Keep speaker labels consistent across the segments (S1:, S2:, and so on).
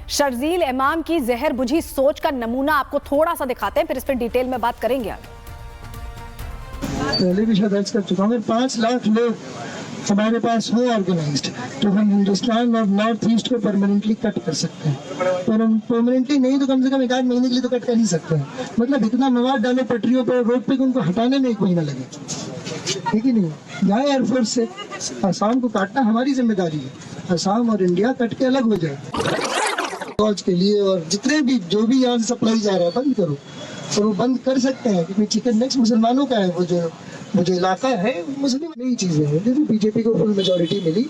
S1: शर्जील इमाम की जहर बुझी सोच का नमूना आपको थोड़ा सा दिखाते हैं, फिर इस पर डिटेल में बात करेंगे आगे।
S2: पहले भी शायद अर्ज कर चुका हूँ, 5 लाख लोग हमारे पास हो ऑर्गेनाइज्ड, तो हम हिंदुस्तान और नॉर्थ ईस्ट को परमानेंटली कट कर सकते हैं। पर हम परमानेंटली नहीं तो कम से कम 1 महीने के लिए तो कट कर ही सकते हैं। मतलब इतना मवाद डालो पटरियों पर, रोड पे, उनको हटाने में 1 महीना लगे, ठीक ही नहीं। यहाँ एयरफोर्स से असम को काटना हमारी जिम्मेदारी है। असम और इंडिया कट के अलग हो जाए फौज के लिए, और जितने भी जो भी यहाँ से सप्लाई जा रहा है बंद करो। और वो बंद कर सकते हैं क्योंकि चिकन नेक्स्ट मुसलमानों का है, वो जो इलाका है मुस्लिम नई चीजें हैं। जैसे बीजेपी को फुल मेजोरिटी मिली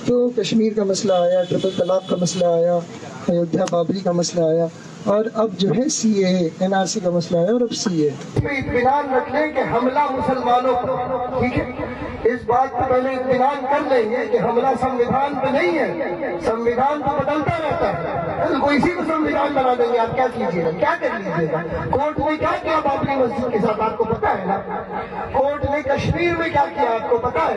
S2: तो कश्मीर का मसला आया, ट्रिपल तलाक का मसला आया, अयोध्या बाबरी का मसला आया, और अब जो है सीएए एनआरसी का मसला है, और अब सीएए।
S3: इत्मीनान रख लें कि हमला मुसलमानों पर, ठीक है, इस बात को पहले इत्मीनान कर लेंगे कि हमला संविधान पे नहीं है। संविधान तो बदलता रहता है, तो इसी को संविधान बना देंगे। आप क्या कीजिएगा, क्या कर लीजिएगा? कोर्ट ने क्या किया बाबरी मस्जिद के साथ, आपको पता है ना? कोर्ट ने कश्मीर में क्या किया, आपको पता है?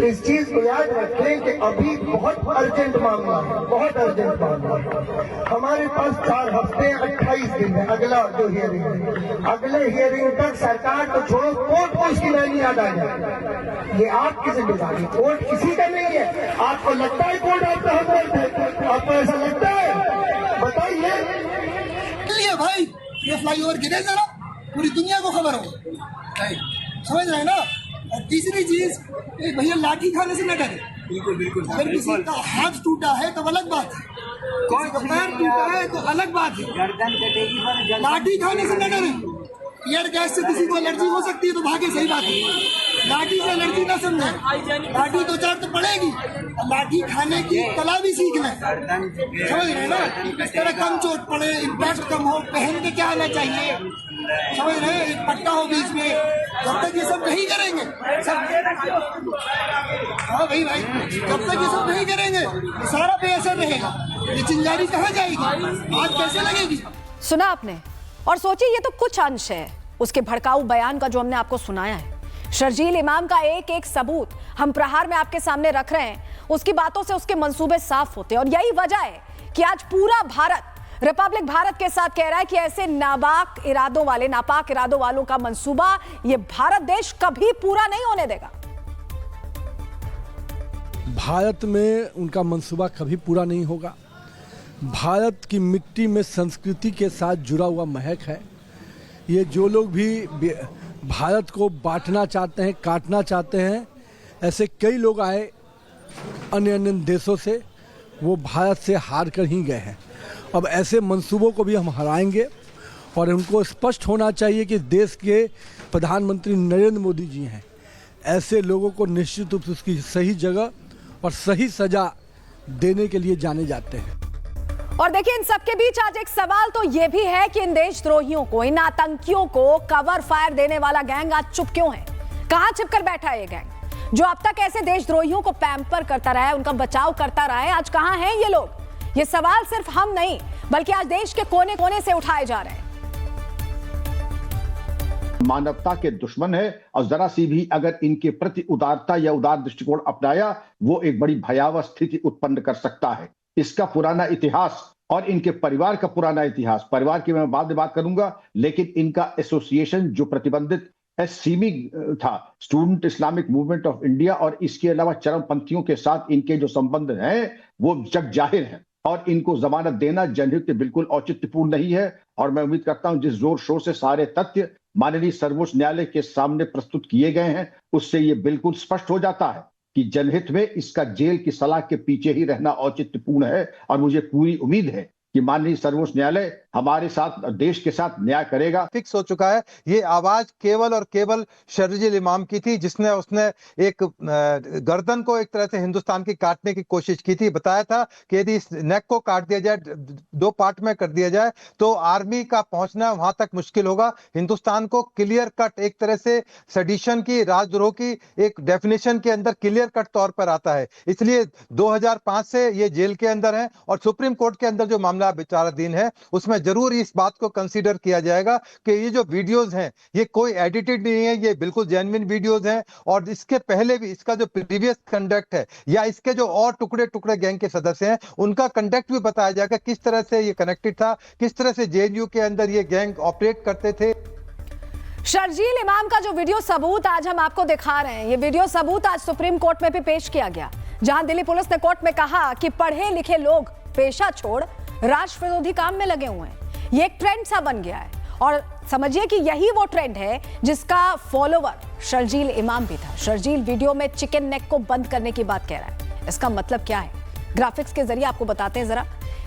S3: इस चीज को याद रखें कि अभी बहुत अर्जेंट मामला है, बहुत अर्जेंट मामला है। हमारे पास 4 हफ्ते 28 दिन है अगला जो हियरिंग है। अगले हियरिंग तक सरकार को छोड़ो, कोर्ट को इसकी नहीं याद आ जाए। ये आपकी जिम्मेदारी, कोर्ट किसी का नहीं है। आपको लगता है कोर्ट आपका हमदर्द है? आपको ऐसा लगता है? बताइए
S4: भाई, ये फ्लाईओवर गिरे जरा, पूरी दुनिया को खबर हो, समझ रहे हैं ना? और तीसरी चीज, भैया लाठी खाने से न डरे।
S5: बिल्कुल बिल्कुल।
S4: अगर किसी का हाथ टूटा है तो अलग बात है, कोई का पैर टूटा है तो अलग बात है।
S5: गर्दन कटेगी,
S4: लाठी खाने से न डरे। एयर गैस से किसी को एलर्जी हो सकती है तो भागे, सही बात है। लाठी से एलर्जी ना समझे, लाठी 2-4 तो पड़ेगी, लाठी खाने की कला भी सीख लें, समझ रहे हैं ना? इस तरह कम चोट पड़े, इम्पैक्ट कम हो, पहन के क्या आना चाहिए, समझ रहे हैं? एक पट्टा हो बीच में, जब तक ये सब नहीं करेंगे हाँ भाई, जब तक ये सब नहीं करेंगे तो सारा बेअसर रहेगा। ये चिंगारी कहाँ जाएगी, आज कैसे लगेगी?
S1: सुना आपने, और सोचिए ये तो कुछ अंश है उसके भड़काऊ बयान का जो हमने आपको सुनाया है। शर्जील इमाम का एक एक सबूत हम प्रहार में आपके सामने रख रहे हैं। उसकी बातों से उसके मंसूबे साफ होते हैं, और यही वजह है कि आज पूरा भारत रिपब्लिक भारत के साथ कह रहा है कि ऐसे नापाक इरादों वालों का मंसूबा ये भारत देश कभी पूरा नहीं होने देगा।
S6: भारत में उनका मंसूबा कभी पूरा नहीं होगा। भारत की मिट्टी में संस्कृति के साथ जुड़ा हुआ महक है। ये जो लोग भी भारत को बांटना चाहते हैं, काटना चाहते हैं, ऐसे कई लोग आए अन्य अन्य देशों से, वो भारत से हार कर ही गए हैं। अब ऐसे मंसूबों को भी हम हराएंगे, और उनको स्पष्ट होना चाहिए कि देश के प्रधानमंत्री नरेंद्र मोदी जी हैं। ऐसे लोगों को निश्चित रूप से उसकी सही जगह और सही सजा देने के लिए जाने जाते हैं।
S1: और देखिए, इन सबके बीच आज एक सवाल तो यह भी है कि इन देशद्रोहियों को, इन आतंकियों को कवर फायर देने वाला गैंग आज चुप क्यों है? कहां छिपकर बैठा है ये गैंग जो अब तक ऐसे देशद्रोहियों को पैम्पर करता रहा है, उनका बचाव करता रहा है? आज कहां हैं ये लोग? ये सवाल सिर्फ हम नहीं बल्कि आज देश के कोने कोने से उठाए जा रहे हैं।
S7: मानवता के दुश्मन है, और जरा सी भी अगर इनके प्रति उदारता या उदार दृष्टिकोण अपनाया, वो एक बड़ी भयावह स्थिति उत्पन्न कर सकता है। इसका पुराना इतिहास और इनके परिवार का पुराना इतिहास, परिवार की मैं बाद में बात करूंगा, लेकिन इनका एसोसिएशन जो प्रतिबंधित एससीमी था, student Islamic movement of India, और इसके अलावा चरमपंथियों के साथ इनके जो संबंध हैं वो जग जाहिर है, और इनको जमानत देना जनहित के बिल्कुल औचित्यपूर्ण नहीं है। और मैं उम्मीद करता हूं जिस जोर शोर से सारे तथ्य माननीय सर्वोच्च न्यायालय के सामने प्रस्तुत किए गए हैं, उससे ये बिल्कुल स्पष्ट हो जाता है कि जनहित में इसका जेल की सलाख के पीछे ही रहना औचित्यपूर्ण है। और मुझे पूरी उम्मीद है कि माननीय सर्वोच्च न्यायालय हमारे साथ, देश के साथ न्याय करेगा।
S8: फिक्स हो चुका है। ये आवाज केवल और केवल शर्जील इमाम की थी, उसने एक गर्दन को एक तरह से हिंदुस्तान की काटने की कोशिश की थी। बताया था कि यदि इस नेक को काट दिया जाए, 2 पार्ट में कर दिया जाए, तो आर्मी का पहुंचना वहां तक मुश्किल होगा। हिंदुस्तान को क्लियर कट एक तरह से सेडिशन की, राजद्रोह की एक डेफिनेशन के अंदर क्लियर कट तौर पर आता है। इसलिए 2005 से ये जेल के अंदर है, और सुप्रीम कोर्ट के अंदर जो मामला विचाराधीन है उसमें उसमें जरूर इस बात को कंसीडर किया जाएगा कि ये जो वीडियोस हैं ये कोई एडिटेड नहीं है, ये बिल्कुल जेन्युइन वीडियोस हैं। और इसके पहले भी इसका जो प्रीवियस कंडक्ट है या इसके जो और टुकड़े टुकड़े गैंग के सदस्य हैं उनका कंडक्ट भी बताया जाएगा, किस तरह से ये कनेक्टेड था, किस तरह से जेएनयू के अंदर ये गैंग ऑपरेट करते थे।
S1: शर्जील इमाम का जो वीडियो सबूत आज हम आपको दिखा रहे हैं, ये वीडियो सबूत आज सुप्रीम कोर्ट में भी पेश किया गया, जहां दिल्ली पुलिस ने कोर्ट में कहा कि पढ़े लिखे लोग पेशा छोड़ राष्ट्र विरोधी काम में लगे हुए हैं। ये एक ट्रेंड सा बन गया है और समझिए कि यही वो ट्रेंड है जिसका फॉलोवर शर्जील इमाम भी था। शर्जील वीडियो में चिकन नेक को बंद करने की बात कह रहा है। इसका मतलब क्या है, ग्राफिक्स के जरिए आपको बताते हैं जरा।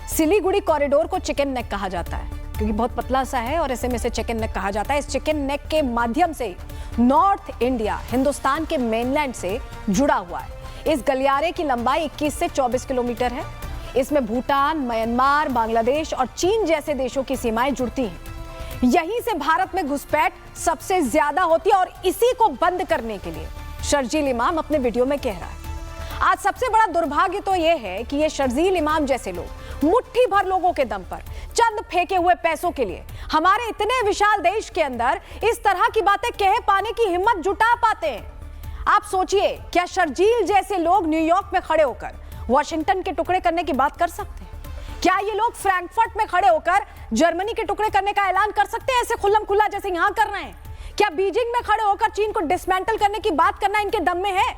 S1: सिलीगुड़ी कॉरिडोर को चिकन नेक कहा जाता है क्योंकि बहुत पतला सा है और ऐसे में से चिकन नेक कहा जाता है। इस चिकन नेक के माध्यम से नॉर्थ इंडिया हिंदुस्तान के मेनलैंड से जुड़ा हुआ है। इस गलियारे की लंबाई 21 से 24 किलोमीटर है। इसमें भूटान, म्यांमार, बांग्लादेश और चीन जैसे देशों की सीमाएं जुड़ती हैं। यहीं से भारत में घुसपैठ सबसे ज्यादा होती है और इसी को बंद करने के लिए शर्जील इमाम अपने वीडियो में कह रहा है। आज सबसे बड़ा दुर्भाग्य तो यह है कि ये शर्जील इमाम जैसे लोग मुट्ठी भर लोगों के दम पर चंद फेंके हुए पैसों के लिए हमारे इतने विशाल देश के अंदर इस तरह की बातें कह पाने की हिम्मत जुटा पाते हैं। आप सोचिए, क्या शर्जील जैसे लोग न्यूयॉर्क में खड़े होकर वॉशिंगटन के टुकड़े करने की बात कर सकते हैं? क्या ये लोग फ्रैंकफर्ट में खड़े होकर जर्मनी के टुकड़े करने का ऐलान कर सकते हैं ऐसे खुल्लम खुल्ला जैसे यहां कर रहे हैं? क्या बीजिंग में खड़े होकर चीन को डिसमेंटल करने की बात करना इनके दम में है?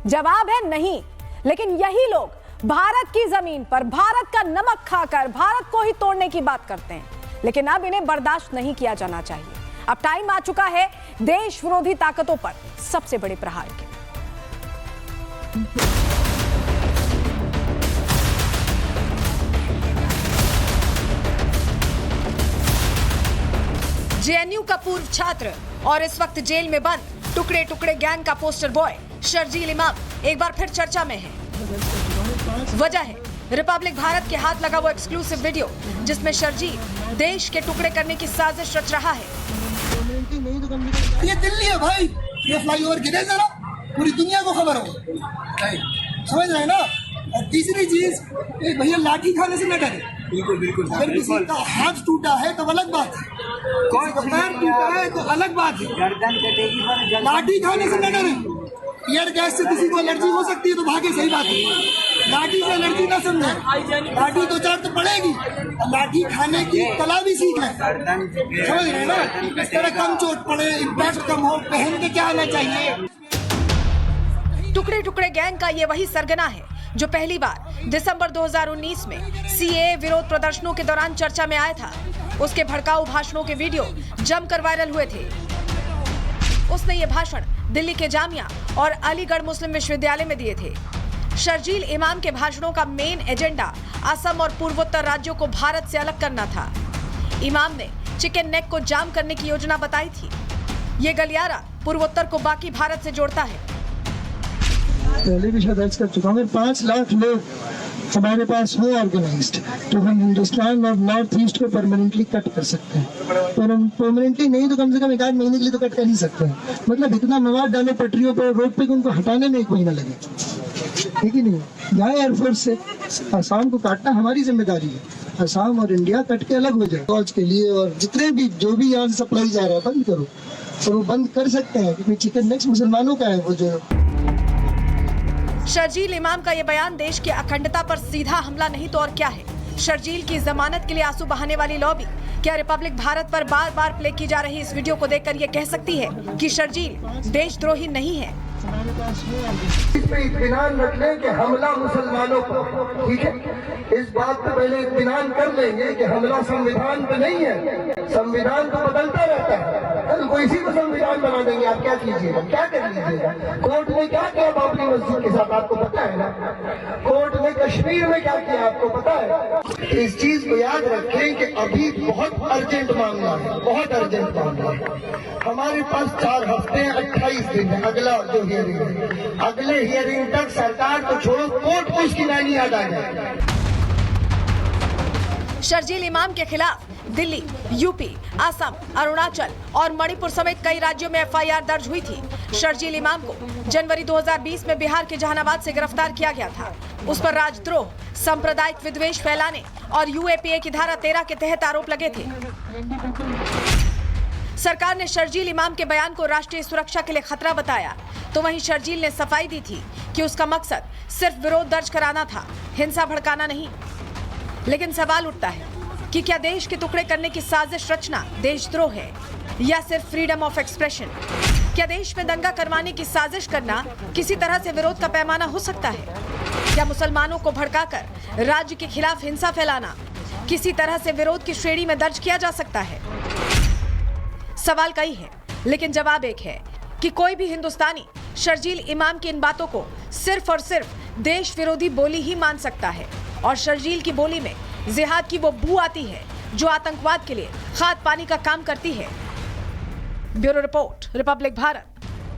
S1: जवाब है नहीं। लेकिन यही लोग भारत की जमीन पर भारत का नमक खाकर भारत को ही तोड़ने की बात करते हैं। लेकिन अब इन्हें बर्दाश्त नहीं किया जाना चाहिए। अब टाइम आ चुका है देश विरोधी ताकतों पर सबसे बड़े प्रहार के। जेएनयू का पूर्व छात्र और इस वक्त जेल में बंद टुकड़े टुकड़े गैंग का पोस्टर बॉय शर्जील इमाम एक बार फिर चर्चा में है। वजह है रिपब्लिक भारत के हाथ लगा वो एक्सक्लूसिव वीडियो जिसमें शर्जील देश के टुकड़े करने की साजिश रच रहा है।
S4: ये दिल्ली है भाई, ये फ्लाईओवर गिरे जरा पूरी दुनिया को खबर हो, समझ रहे हैं ना। और तीसरी चीज, एक भैया लाठी खाने से न डरे।
S5: बिल्कुल बिल्कुल
S4: अगर किसी का हाथ टूटा है तो अलग बात है, कोई का पैर टूटा है तो अलग बात है।
S5: गर्दन कटेगी पर
S4: लाठी खाने से न डरे। ईयर गैस से किसी को एलर्जी हो सकती है तो भागे, सही बात है। लाठी से एलर्जी ना समझे, लाठी दो चार तो पड़ेगी, लाठी खाने की कला भी सीख लें, समझ रहे हैं ना। इस तरह कम चोट पड़े, इम्पैक्ट कम हो, पहन के क्या आना चाहिए।
S1: टुकड़े टुकड़े गैंग का ये वही सरगना है जो पहली बार दिसंबर 2019 में सीएए विरोध प्रदर्शनों के दौरान चर्चा में आया था। उसके भड़काऊ भाषणों के वीडियो जमकर वायरल हुए थे। उसने ये भाषण दिल्ली के जामिया और अलीगढ़ मुस्लिम विश्वविद्यालय में दिए थे। शर्जील इमाम के भाषणों का मेन एजेंडा असम और पूर्वोत्तर राज्यों को भारत से अलग करना था। इमाम ने चिकन नेक को जाम करने की योजना बताई थी। ये गलियारा पूर्वोत्तर को बाकी भारत से जोड़ता है।
S2: पहले भी शायद अर्ज कर चुका हूँ, 5 लाख लोग हमारे पास हो ऑर्गेनाइज्ड तो हम हिंदुस्तान और नॉर्थ ईस्ट को परमानेंटली कट कर सकते हैं। पर हम परमानेंटली नहीं तो कम से कम 1 आध महीने के लिए तो कट कर ही सकते हैं। मतलब इतना मवाद डालो पटरियों पर, रोड पे, उनको हटाने में 1 महीना लगे, ठीक ही नहीं। जाए एयरफोर्स से, आसाम को काटना हमारी जिम्मेदारी है। आसाम और इंडिया कट के अलग हो जाए फौज के लिए, और जितने भी जो भी यहाँ से सप्लाई जा रहा है बंद करो। और वो बंद कर सकते हैं क्योंकि चिकन नेक्स्ट मुसलमानों का है। वो जो
S1: शर्जील इमाम का ये बयान देश की अखंडता पर सीधा हमला नहीं तो और क्या है। शर्जील की जमानत के लिए आंसू बहाने वाली लॉबी क्या रिपब्लिक भारत पर बार बार प्ले की जा रही इस वीडियो को देखकर ये कह सकती है कि शर्जील देशद्रोही नहीं है?
S3: इस पे इत्मीनान रख लें कि हमला मुसलमानों पर, ठीक है। इस बात पे पहले इत्मीनान कर लेंगे कि हमला संविधान पे नहीं है। संविधान तो बदलता रहता है, कल को इसी को संविधान बना देंगे। आप क्या कीजिएगा, क्या कर लीजिएगा। कोर्ट ने क्या किया बाबरी मस्जिद के साथ आपको पता है ना। कोर्ट ने कश्मीर में क्या किया आपको पता है। इस चीज को याद रखें कि अभी बहुत अर्जेंट मामला है, बहुत अर्जेंट मामला है। हमारे पास 4 हफ्ते 28 दिन है अगला जो हियरिंग है। अगले हियरिंग तक सरकार को छोड़ो, कोर्ट को इसकी नानी याद आ जाए।
S1: शर्जील इमाम के खिलाफ दिल्ली, यूपी, असम, अरुणाचल और मणिपुर समेत कई राज्यों में एफआईआर दर्ज हुई थी। शर्जील इमाम को जनवरी 2020 में बिहार के जहानाबाद से गिरफ्तार किया गया था। उस पर राजद्रोह, सांप्रदायिक विद्वेष फैलाने और यूएपीए की धारा 13 के तहत आरोप लगे थे। सरकार ने शर्जील इमाम के बयान को राष्ट्रीय सुरक्षा के लिए खतरा बताया, तो वहीं शर्जील ने सफाई दी थी कि उसका मकसद सिर्फ विरोध दर्ज कराना था, हिंसा भड़काना नहीं। लेकिन सवाल उठता है कि क्या देश के टुकड़े करने की साजिश रचना देशद्रोह है या सिर्फ फ्रीडम ऑफ एक्सप्रेशन? क्या देश में दंगा करवाने की साजिश करना किसी तरह से विरोध का पैमाना हो सकता है? क्या मुसलमानों को भड़काकर राज्य के खिलाफ हिंसा फैलाना किसी तरह से विरोध की श्रेणी में दर्ज किया जा सकता है? सवाल कई है, लेकिन जवाब एक है कि कोई भी हिंदुस्तानी शर्जील इमाम की इन बातों को सिर्फ और सिर्फ देश विरोधी बोली ही मान सकता है। और शर्जील की बोली में जिहाद की वो बू आती है जो आतंकवाद के लिए खाद पानी का काम करती है। Bureau report, Republic Bharat.